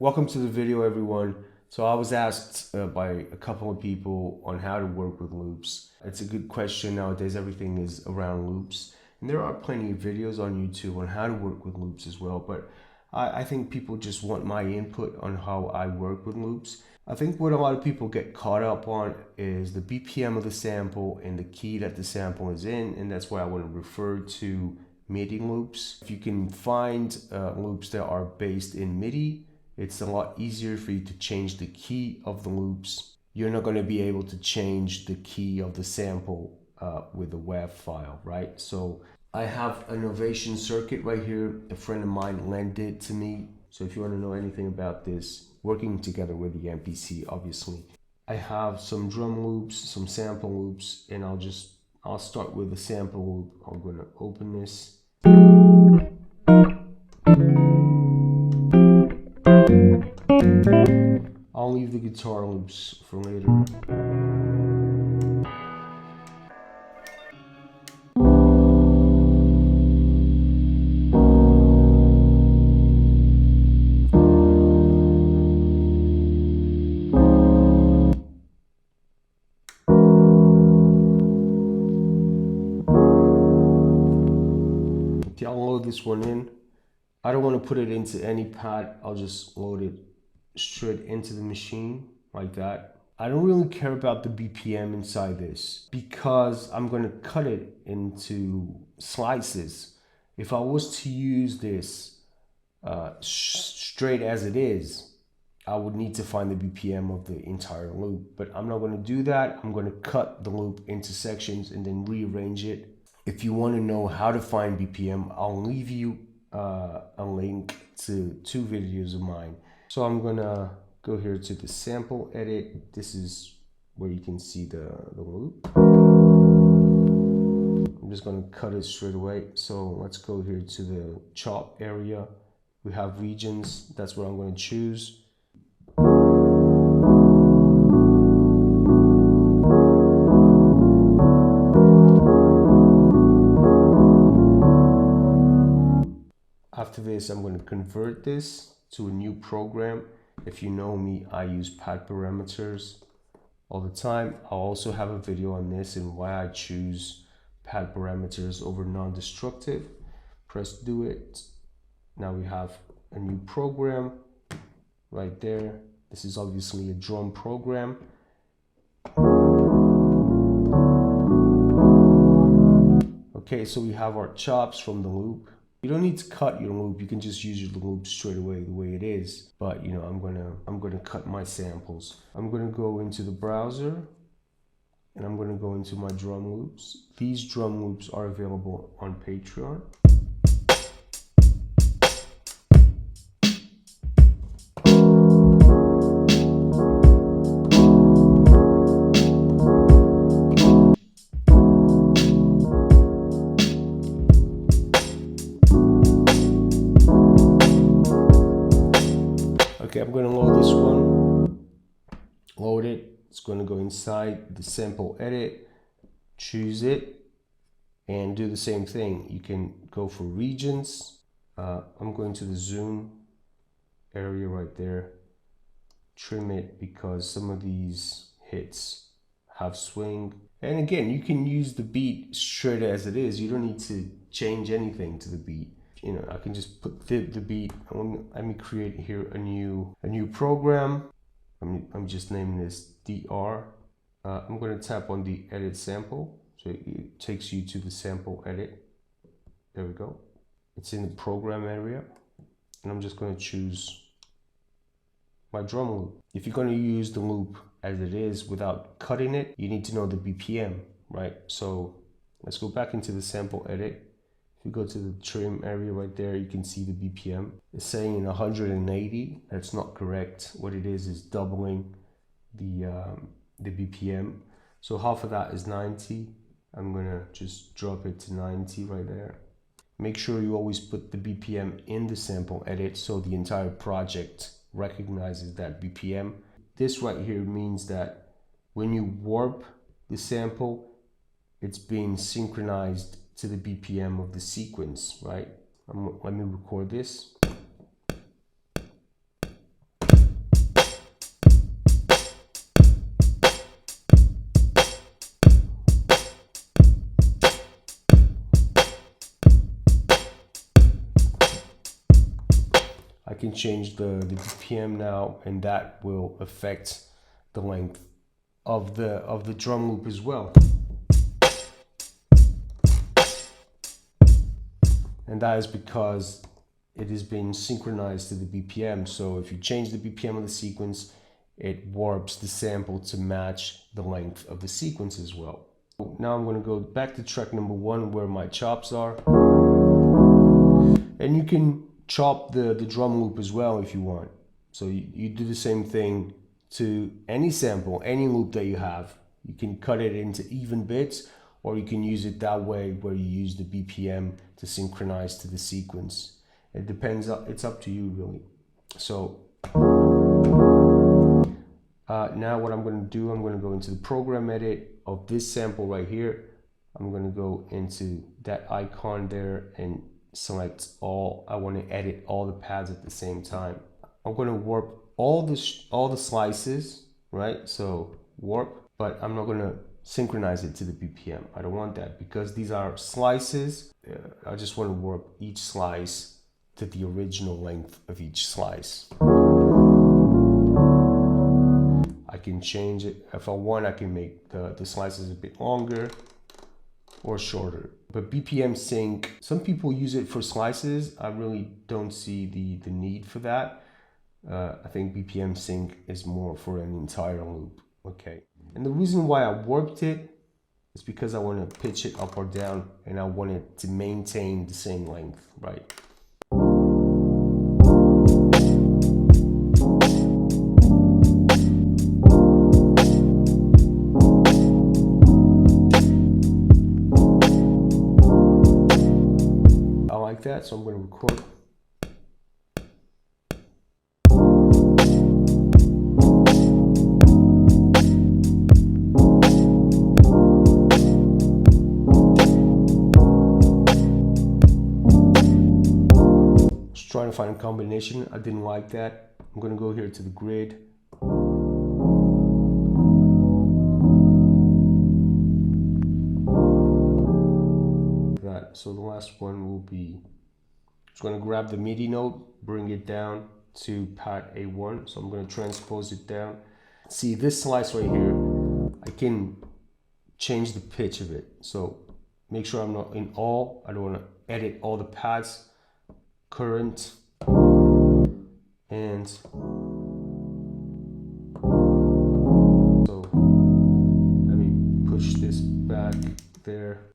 Welcome to the video, everyone. So I was asked by a couple of people on how to work with loops. It's a good question. Nowadays, everything is around loops. And there are plenty of videos on YouTube on how to work with loops as well. But I think people just want my input on how I work with loops. I think what a lot of people get caught up on is the BPM of the sample and the key that the sample is in. And that's why I want to refer to MIDI loops. If you can find loops that are based in MIDI, it's a lot easier for you to change the key of the loops. You're not going to be able to change the key of the sample with a WAV file, right? So I have an Ovation circuit right here. A friend of mine lent it to me. So if you want to know anything about this, working together with the MPC, obviously. I have some drum loops, some sample loops, and I'll start with a sample loop. I'm going to open this. I'll leave the guitar loops for later. Okay, I'll load this one in. I don't want to put it into any pad. I'll just load it straight into the machine like that. I don't really care about the BPM inside this because I'm going to cut it into slices. If I was to use this straight as it is, I would need to find the BPM of the entire loop, but I'm not going to do that. I'm going to cut the loop into sections and then rearrange it. If you want to know how to find BPM, I'll leave you a link to 2 videos of mine. So I'm gonna go here to the sample edit. This is where you can see the loop. I'm just gonna cut it straight away. So let's go here to the chop area. We have regions, that's what I'm gonna choose. After this, I'm going to convert this to a new program. If you know me, I use pad parameters all the time. I'll also have a video on this and why I choose pad parameters over non-destructive. Press do it. Now we have a new program right there. This is obviously a drum program. Okay, so we have our chops from the loop. You don't need to cut your loop. You can just use your loop straight away the way it is. But you know, I'm gonna cut my samples. I'm gonna go into the browser and I'm gonna go into my drum loops. These drum loops are available on Patreon. Okay, I'm going to load this one, load it. It's going to go inside the sample edit, choose it, and do the same thing. You can go for regions. I'm going to the zoom area right there, trim it because some of these hits have swing. And again, you can use the beat straight as it is. You don't need to change anything to the beat. You know, I can just put the beat. Let me create here a new program. I'm just naming this DR. I'm going to tap on the edit sample, so it takes you to the sample edit. There we go. It's in the program area, and I'm just going to choose my drum loop. If you're going to use the loop as it is without cutting it, you need to know the BPM, right? So let's go back into the sample edit. If you go to the trim area right there, you can see the BPM. It's saying 180. That's not correct. What it is doubling the BPM. So half of that is 90. I'm gonna just drop it to 90 right there. Make sure you always put the BPM in the sample edit so the entire project recognizes that BPM. This right here means that when you warp the sample, it's being synchronized to the BPM of the sequence, right? Let me record this. can change the BPM now, and that will affect the length of the drum loop as well. And that is because it is being synchronized to the BPM. So if you change the BPM of the sequence, it warps the sample to match the length of the sequence as well. Now I'm going to go back to track number 1 where my chops are. And you can chop the drum loop as well if you want. So you do the same thing to any sample, any loop that you have. You can cut it into even bits, or you can use it that way where you use the BPM to synchronize to the sequence. It depends, it's up to you really. So now what I'm going to do, I'm going to go into the program edit of this sample right here. I'm going to go into that icon there and select all. I want to edit all the pads at the same time. I'm going to warp all the slices, right? So warp, but I'm not going to synchronize it to the BPM. I don't want that because these are slices. I just want to warp each slice to the original length of each slice. I can change it. If I want, I can make the slices a bit longer or shorter. But BPM sync, some people use it for slices. I really don't see the need for that. I think BPM sync is more for an entire loop. Okay. And the reason why I warped it is because I want to pitch it up or down, and I want it to maintain the same length, right? I like that, so I'm going to record. Trying to find a combination. I didn't like that. I'm going to go here to the grid. That. So the last one will be, just going to grab the MIDI note, bring it down to pad A1. So I'm going to transpose it down. See this slice right here, I can change the pitch of it. So make sure I'm not in all. I don't want to edit all the pads. Current and so let me push this back there.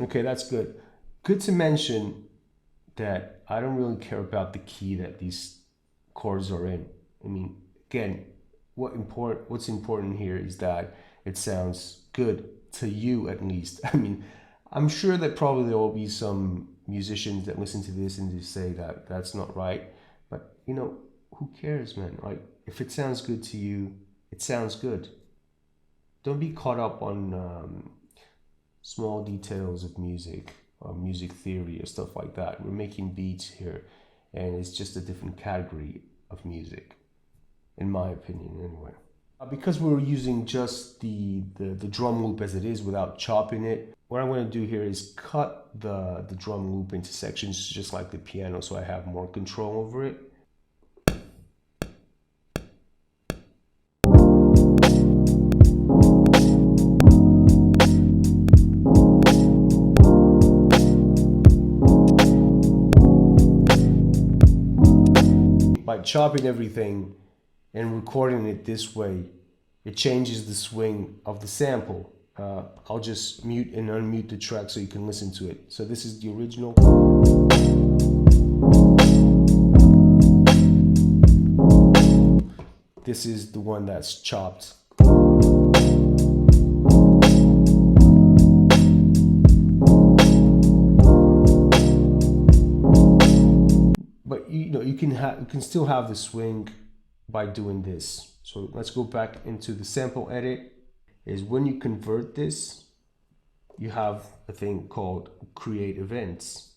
Okay, that's good. Good to mention that I don't really care about the key that these chords are in. I mean, again, what's important here is that it sounds good to you at least. I mean, I'm sure that probably there will be some musicians that listen to this and just say that that's not right. But you know, who cares, man? Like, if it sounds good to you, it sounds good. Don't be caught up on small details of music or music theory or stuff like that. We're making beats here, and it's just a different category of music, in my opinion anyway. Because we're using just the drum loop as it is without chopping it, what I'm going to do here is cut the drum loop into sections just like the piano, so I have more control over it. By chopping everything and recording it this way, it changes the swing of the sample. I'll just mute and unmute the track so you can listen to it. So this is the original. This is the one that's chopped. But you can still have the swing by doing this. So let's go back into the sample edit. Is when you convert this, you have a thing called create events.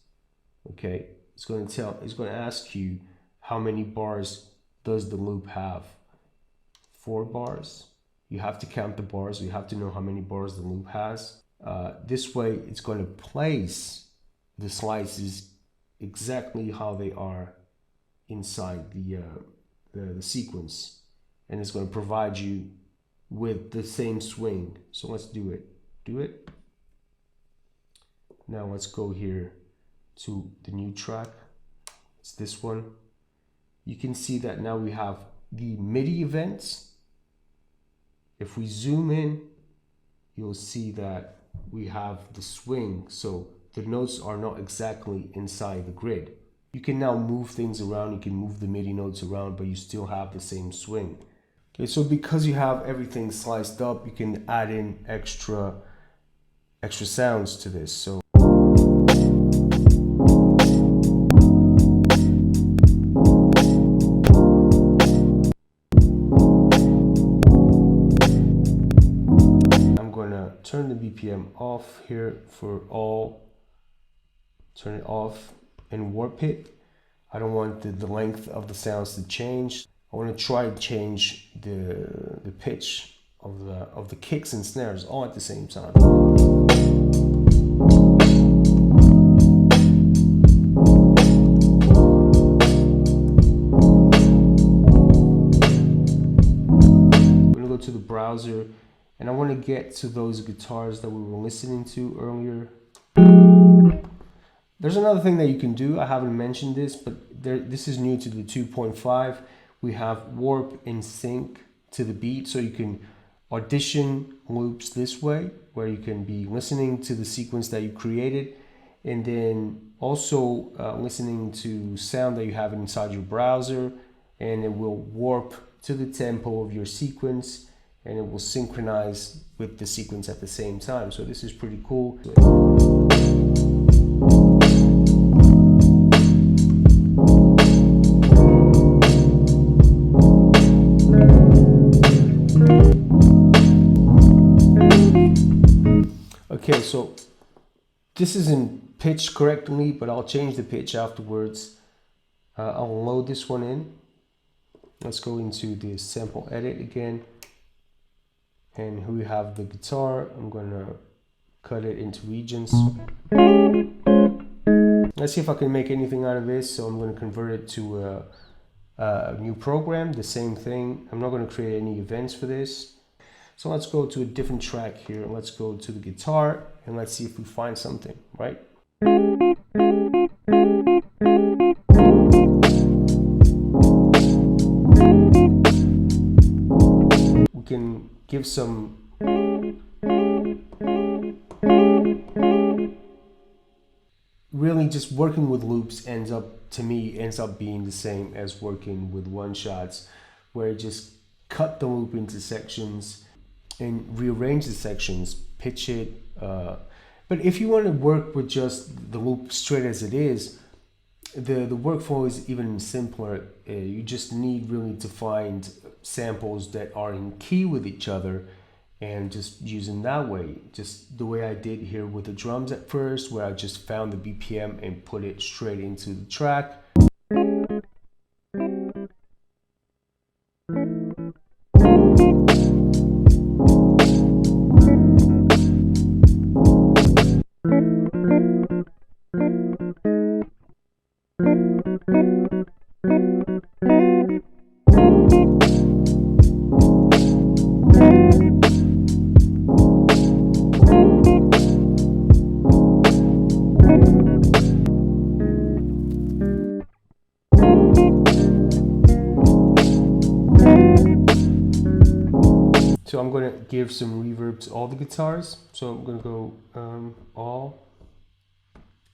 Okay, it's going to ask you how many bars does the loop have. 4 bars. You have to count the bars. You have to know how many bars the loop has. This way, it's going to place the slices exactly how they are inside the sequence, and it's going to provide you with the same swing. So let's do it. Now let's go here to the new track. It's this one. You can see that now we have the MIDI events. If we zoom in, you'll see that we have the swing. So the notes are not exactly inside the grid. You can now move things around. You can move the MIDI notes around, but you still have the same swing. Okay, so because you have everything sliced up, you can add in extra sounds to this. So I'm gonna turn the BPM off here for all. Turn it off and warp it. I don't want the length of the sounds to change. I want to try to change the pitch of the kicks and snares all at the same time. I'm gonna go to the browser and I want to get to those guitars that we were listening to earlier. There's another thing that you can do. I haven't mentioned this, but this is new to the 2.5. We have warp and sync to the beat, so you can audition loops this way, where you can be listening to the sequence that you created, and then also listening to sound that you have inside your browser, and it will warp to the tempo of your sequence, and it will synchronize with the sequence at the same time. So this is pretty cool. Okay, so this isn't pitched correctly, but I'll change the pitch afterwards. I'll load this one in. Let's go into the sample edit again. And here we have the guitar. I'm gonna cut it into regions. Let's see if I can make anything out of this. So I'm gonna convert it to a new program, the same thing. I'm not gonna create any events for this. So let's go to a different track here. Let's go to the guitar and let's see if we find something, right? We can give some really just working with loops ends up being the same as working with one shots, where you just cut the loop into sections and rearrange the sections, pitch it. But if you want to work with just the loop straight as it is, the workflow is even simpler. You just need really to find samples that are in key with each other and just use them that way. Just the way I did here with the drums at first, where I just found the BPM and put it straight into the track. So I'm going to give some reverb to all the guitars. So I'm going to go all,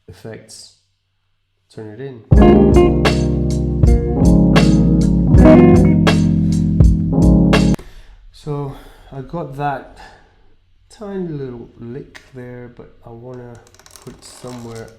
effects, turn it in. So I got that tiny little lick there, but I want to put somewhere.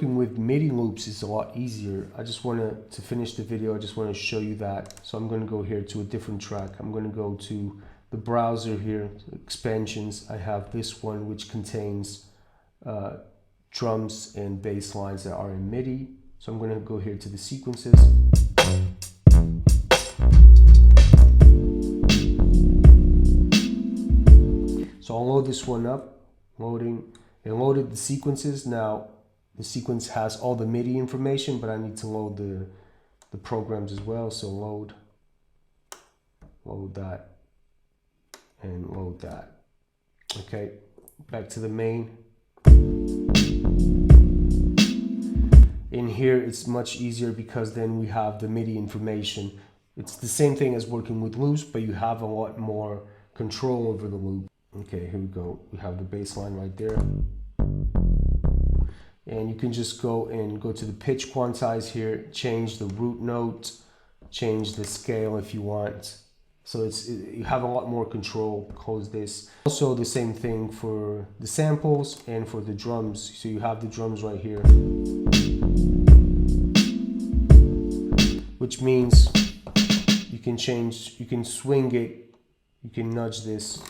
working with MIDI loops is a lot easier. I just want to finish the video, I just want to show you that. So I'm going to go here to a different track. I'm going to go to the browser here, expansions. I have this one which contains drums and bass lines that are in MIDI. So I'm going to go here to the sequences. So I'll load this one up, loading. It loaded the sequences. Now the sequence has all the MIDI information, but I need to load the programs as well. So load that, and load that. Okay, back to the main. In here it's much easier because then we have the MIDI information. It's the same thing as working with loops, but you have a lot more control over the loop. Okay, here we go. We have the bass line right there. And you can just go to the pitch quantize here, change the root note, change the scale if you want. So you have a lot more control. Close this. Also the same thing for the samples and for the drums. So you have the drums right here, which means you can change, you can swing it, you can nudge this.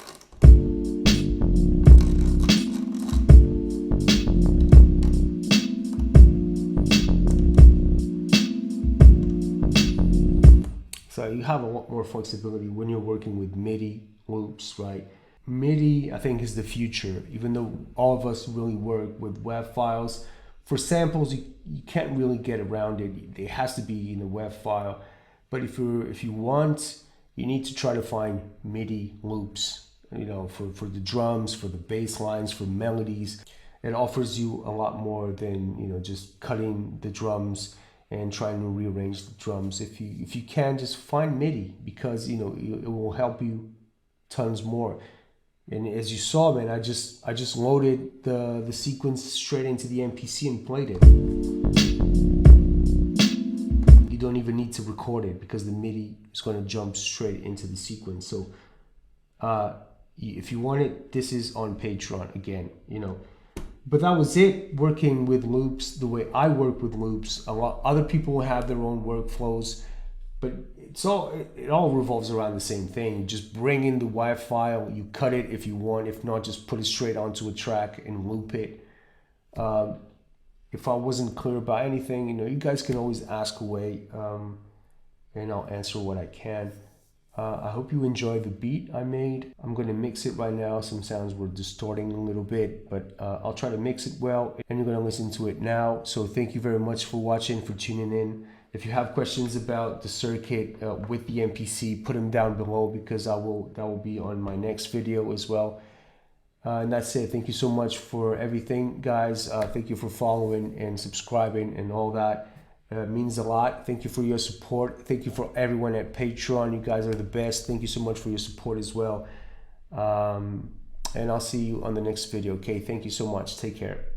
So you have a lot more flexibility when you're working with MIDI loops, right? MIDI, I think, is the future. Even though all of us really work with WAV files, for samples, you can't really get around it. It has to be in a WAV file. But if you want, you need to try to find MIDI loops, you know, for the drums, for the bass lines, for melodies. It offers you a lot more than, you know, just cutting the drums and trying to rearrange the drums. If you can, just find MIDI, because, you know, it will help you tons more. And as you saw, man, I just loaded the sequence straight into the MPC and played it. You don't even need to record it because the MIDI is going to jump straight into the sequence. So if you want it, this is on Patreon again, you know. But that was it, working with loops the way I work with loops. A lot other people have their own workflows, but it all revolves around the same thing. You just bring in the WAV file, you cut it if you want. If not, just put it straight onto a track and loop it. If I wasn't clear about anything, you know, you guys can always ask away, and I'll answer what I can. I hope you enjoy the beat I made. I'm going to mix it right now. Some sounds were distorting a little bit, but I'll try to mix it well, and you're going to listen to it now. So thank you very much for watching, for tuning in. If you have questions about the circuit with the MPC, put them down below, because that will be on my next video as well. And that's it. Thank you so much for everything, guys. Thank you for following and subscribing and all that. It means a lot. Thank you for your support. Thank you for everyone at Patreon. You guys are the best. Thank you so much for your support as well. And I'll see you on the next video. Okay, thank you so much. Take care.